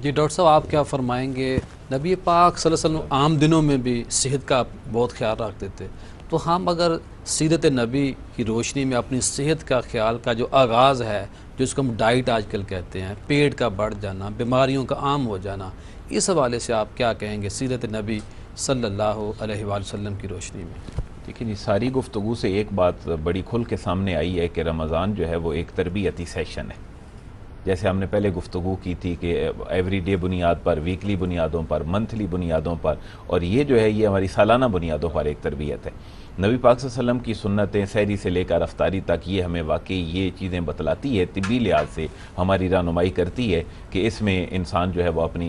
जी doctor साहब, आप क्या फ़रमाएंगे? नबी पाक सल्लल्लाहु अलैहि वसल्लम आम दिनों में भी सेहत का बहुत ख्याल रखते थे, तो हम अगर सीरत नबी की रोशनी में अपनी सेहत का ख्याल का जो आगाज़ है, जिसको हम डाइट आजकल कहते हैं, पेट का बढ़ जाना, बीमारियों का आम हो जाना, इस हवाले से आप क्या कहेंगे सीरत नबी सल्लल्लाहु अलैहि वसल्लम की रोशनी में? देखिए जी, सारी गुफ्तगू से एक बात बड़ी खुल के सामने आई है कि रमज़ान जो है वो एक तरबियती सेशन है। जैसे हमने पहले गुफ्तगू की थी कि एवरीडे बुनियाद पर, वीकली बुनियादों पर, मंथली बुनियादों पर, और ये जो है ये हमारी सालाना बुनियादों पर एक तरबियत है। नबी पाक सल्लल्लाहु अलैहि वसल्लम की सुन्नतें सहरी से लेकर अफ्तारी तक ये हमें वाकई ये चीज़ें बतलाती है, तिब्बी लिहाज से हमारी रहनुमाई करती है कि इसमें इंसान जो है वो अपनी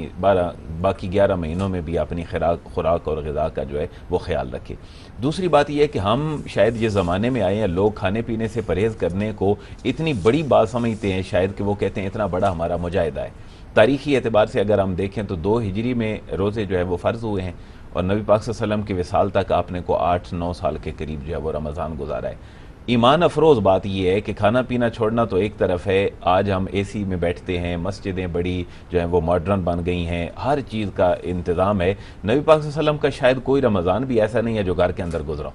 बाकी 11 महीनों में भी अपनी खुराक और ग़िज़ा का जो है वो ख्याल रखे। दूसरी बात यह है कि हम शायद ये ज़माने में आए हैं, लोग खाने पीने से परहेज़ करने को इतनी बड़ी बात समझते हैं शायद कि वो कहते हैं इतना बड़ा हमारा मुजाहिदा है। तारीख़ी एतबार से अगर हम देखें तो 2 हिजरी में रोज़े जो है वो फ़र्ज़ हुए हैं, और नबी पाक सल्लल्लाहु अलैहि वसल्लम के विसाल तक आपने को 8-9 साल के करीब जो है वो रमज़ान गुजारा है। ईमान अफरोज़ बात यह है कि खाना पीना छोड़ना तो एक तरफ है, आज हम एसी में बैठते हैं, मस्जिदें बड़ी जो हैं वो मॉडर्न बन गई हैं, हर चीज़ का इंतज़ाम है। नबी पाक सल्लल्लाहु अलैहि वसल्लम का शायद कोई रमज़ान भी ऐसा नहीं है जो घर के अंदर गुजरा।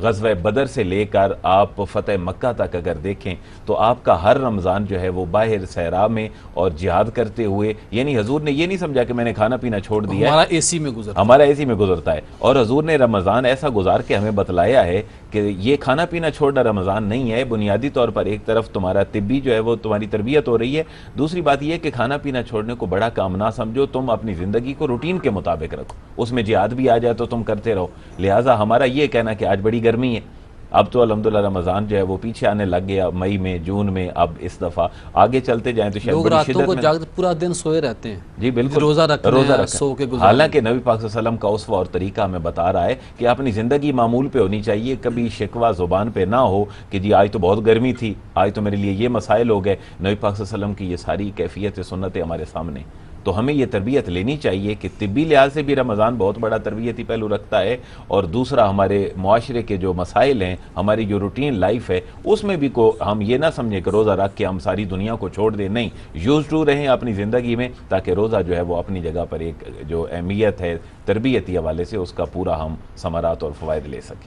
ग़ज़वा बदर से लेकर आप फ़तेह मक्का तक अगर देखें तो आपका हर रमज़ान जो है वो बाहर सहरा में और जिहाद करते हुए, यानी हजूर ने ये नहीं समझा कि मैंने खाना पीना छोड़ दिया, हमारा एसी में गुजरता हमारा एसी में गुजरता है। और हजूर ने रमज़ान ऐसा गुजार के हमें बतलाया है कि ये खाना पीना छोड़ना रमज़ान नहीं है। बुनियादी तौर पर एक तरफ तुम्हारा तिब्बी जो है वो तुम्हारी तरबियत हो रही है, दूसरी बात यह है कि खाना पीना छोड़ने को बड़ा काम ना समझो, तुम अपनी ज़िंदगी को रूटीन के मुताबिक रखो, उसमें जिहाद भी आ जाए तो तुम करते रहो। लिहाजा हमारा ये कहना कि आज बड़ी गर्मी है, अब तो अल्हम्दुलिल्लाह रमज़ान जो है वो पीछे आने लग गया, मई में, जून में, अब इस दफ़ा आगे चलते जाएं तो शायद लोग बड़ी रातों शिद्दत को में जाग पूरा दिन सोए रहते हैं। जी बिल्कुल रोज़ा रखना रोज़ा है, रखा। सो के गुजारना। हालांकि नबी पाक सल्लल्लाहु अलैहि वसल्लम का उसवा और तरीका हमें बता रहा है कि अपनी ज़िंदगी मामूल पे होनी चाहिए, कभी शिकवा ज़ुबान पे ना हो कि जी आज तो बहुत गर्मी थी, आज तो मेरे लिए ये मसाइल हो गए। नबी पाक सल्लल्लाहु अलैहि वसल्लम की ये सारी कैफियत सुन्नतें हमारे सामने, तो हमें ये तरबियत लेनी चाहिए कि तिब्बी लिहाज से भी रमज़ान बहुत बड़ा तरबियती पहलू रखता है, और दूसरा हमारे मुआशरे के जो मसाइल हैं, हमारी जो रूटीन लाइफ है, उसमें भी को हम ये ना समझें कि रोज़ा रख के हम सारी दुनिया को छोड़ दें। नहीं, यूज़ टू रहें अपनी ज़िंदगी में, ताकि रोज़ा जो है वो अपनी जगह पर एक जो अहमियत है तरबियती हवाले से उसका पूरा हम समरात और फ़वाइद ले सकें।